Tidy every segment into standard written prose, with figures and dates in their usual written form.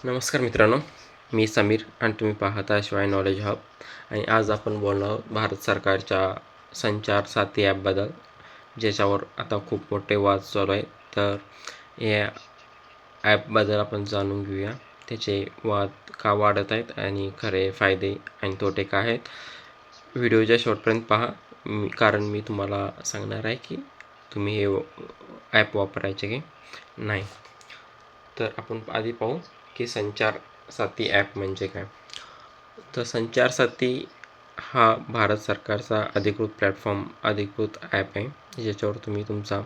नमस्कार मित्रांनो, मी समीर आणि तुम्ही पाहता शिवाय नॉलेज हब. आणि आज आपण बोलणार आहोत भारत सरकारच्या संचार साथी ॲपबद्दल, ज्याच्यावर आता खूप मोठे वाद चालू आहेत. तर या ॲपबद्दल आपण जाणून घेऊया, त्याचे वाद का वाढत आहेत आणि खरे फायदे आणि तोटे काय आहेत. व्हिडिओच्या शेवटपर्यंत पहा, कारण मी तुम्हाला सांगणार आहे की तुम्ही हे ॲप वापरायचे की नाही. तर आपण आधी पाहू की संचार साथी ॲप म्हणजे काय. तर संचार साथी हा भारत सरकारचा अधिकृत ॲप आहे, ज्याच्यावर तुम्ही तुमचा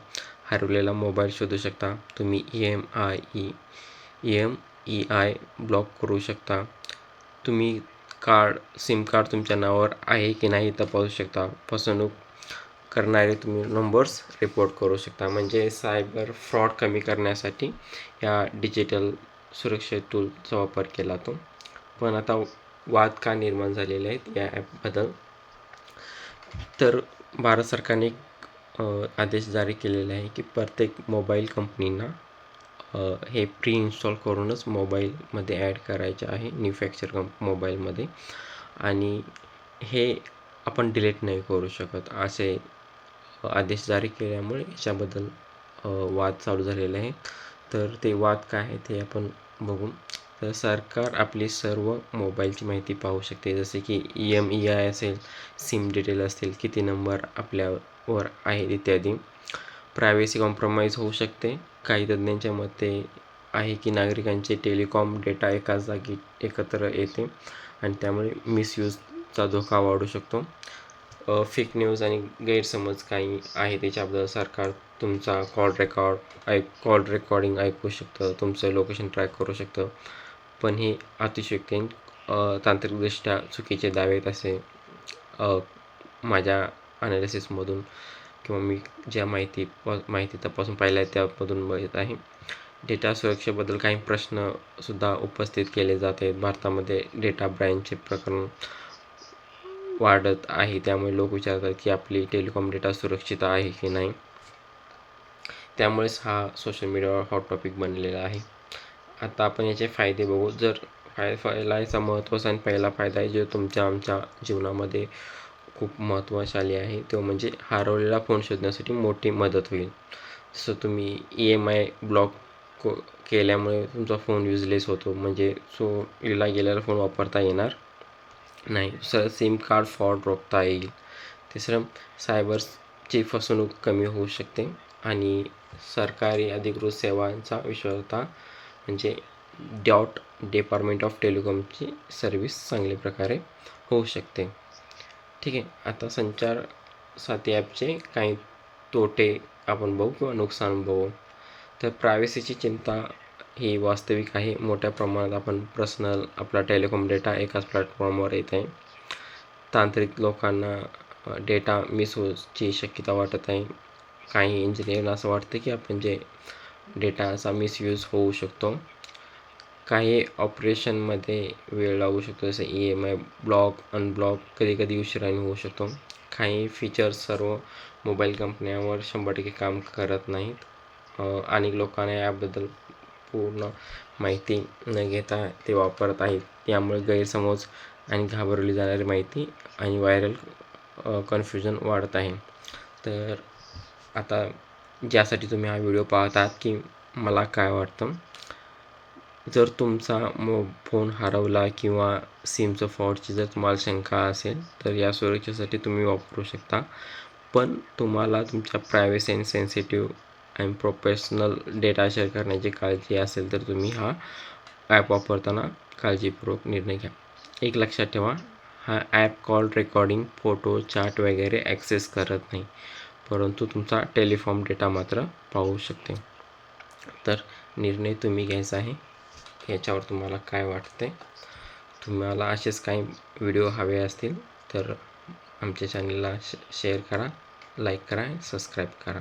हरवलेला मोबाईल शोधू शकता. तुम्ही EMEI ब्लॉक करू शकता. तुम्ही सिम कार्ड तुमच्या नावावर आहे की नाही तपासू शकता. फसवणूक करणारे तुम्ही नंबर्स रिपोर्ट करू शकता. म्हणजे सायबर फ्रॉड कमी करण्यासाठी या डिजिटल सुरक्षा टूलचा वापर केला तो. पण आता वाद का निर्माण झालेले आहेत या ॲपबद्दल. तर भारत सरकारने एक आदेश जारी केलेला आहे की प्रत्येक मोबाईल कंपनींना हे प्री इन्स्टॉल करूनच मोबाईलमध्ये ॲड करायचे आहे, न्यू फॅक्चर मोबाईलमध्ये. आणि हे आपण डिलीट नाही करू शकत, असे आदेश जारी केल्यामुळे याच्याबद्दल वाद चालू झालेले आहे. तर ते वाद काय आहे ते आपण बघू. तर सरकार आपली सर्व मोबाईलची माहिती पाहू शकते, जसे की EMEI असेल, सिम डिटेल असतील, किती नंबर आपल्यावर आहेत इत्यादी. प्रायव्हसी कॉम्प्रोमाइज होऊ शकते. काही तज्ज्ञांच्या मते आहे की नागरिकांचे टेलिकॉम डेटा एकाच जागी एकत्र येते आणि त्यामुळे मिसयूजचा धोका वाढू शकतो. फेक न्यूज आणि गैरसमज काही आहे त्याच्याबद्दल सरकार तुमचा कॉल रेकॉर्डिंग ऐकू शकतं, तुमचं लोकेशन ट्रॅक करू शकतं. पण हे अतिशयोक्ती तांत्रिकदृष्ट्या चुकीचे दावे आहेत, असे माझ्या ॲनालिसिसमधून किंवा मी ज्या माहिती तपासून पाहिल्या आहे त्यामधून बघत आहे. डेटा सुरक्षेबद्दल काही प्रश्नसुद्धा उपस्थित केले जात आहेत. भारतामध्ये डेटा ब्रँचचे प्रकरण वाढत आहे, त्यामुळे लोक विचारतात की आपली टेलिकॉम डेटा सुरक्षित आहे की नाही. त्यामुळेच हा सोशल मीडियावर हॉट टॉपिक बनलेला आहे. आता आपण याचे फायदे बघू. जर याचा महत्त्वाचा आणि पहिला फायदा आहे, जो आमच्या जीवनामध्ये खूप महत्त्वशाली आहे, तो म्हणजे हरवलेला फोन शोधण्यासाठी मोठी मदत होईल. जसं तुम्ही EMI ब्लॉक केल्यामुळे तुमचा फोन युजलेस होतो, म्हणजे चोरीला गेलेला फोन वापरता येणार नाही. दुसरं, सिम कार्ड फ्रॉड रोखता येईल. तिसरं, सायबरची फसवणूक कमी होऊ शकते. आणि सरकारी अधिकृत सेवांचा विश्वासार्हता म्हणजे डिपार्टमेंट ऑफ टेलिकॉमची सर्व्हिस चांगल्या प्रकारे होऊ शकते. ठीक आहे. आता संचार साथी ॲपचे काही तोटे आपण बघू किंवा नुकसान बघू. तर प्रायव्हसीची चिंता ही वास्तविक आहे. मोठ्या प्रमाणात आपला टेलिकॉम डेटा एकाच प्लॅटफॉर्मवर येत आहे. तांत्रिक लोकांना डेटा मिस होण्याची शक्यता वाटत आहे. काही इंजिनिअरला असं वाटतं की आपण जे डेटाचा मिसयूज होऊ शकतो. काही ऑपरेशनमध्ये वेळ लागू शकतो, जसं EMI ब्लॉक अनब्लॉक कधी उशिराने होऊ शकतो. काही फीचर्स सर्व मोबाईल कंपन्यांवर 100% काम करत नाहीत. अनेक लोकांना याबद्दल पूर्ण माहिती न घेता ते वापरत आहेत. यामुळे गैरसमज आणि घाबरवली जाणारी माहिती आणि व्हायरल कन्फ्युजन वाढत आहे. तर आता ज्यासाठी तुम्ही हा व्हिडिओ पाहत आहात की मला काय वाटतं. जर तुमचा फोन हरवला किंवा सिमचं फ्रॉडची जर तुम्हाला शंका असेल, तर या सुरक्षेसाठी तुम्ही वापरू शकता. पण तुम्हाला तुमच्या प्रायव्हसी आणि सेन्सिटिव्ह आणि प्रोफेशनल डेटा शेअर करण्याची काळजी असेल, तर तुम्ही हा ॲप वापरताना काळजीपूर्वक निर्णय घ्या. एक लक्षात ठेवा, हा app call recording, photo, chat वगैरे ॲक्सेस करत नाही, परंतु तुमचा टेलिफोन डेटा मात्र पाहू शकते. तर निर्णय तुम्ही घ्यायचा आहे. याच्यावर तुम्हाला काय वाटते. तुम्हाला असेच काही व्हिडिओ हवे असतील तर आमच्या चॅनलला शेअर करा, लाईक करा, सबस्क्राईब करा.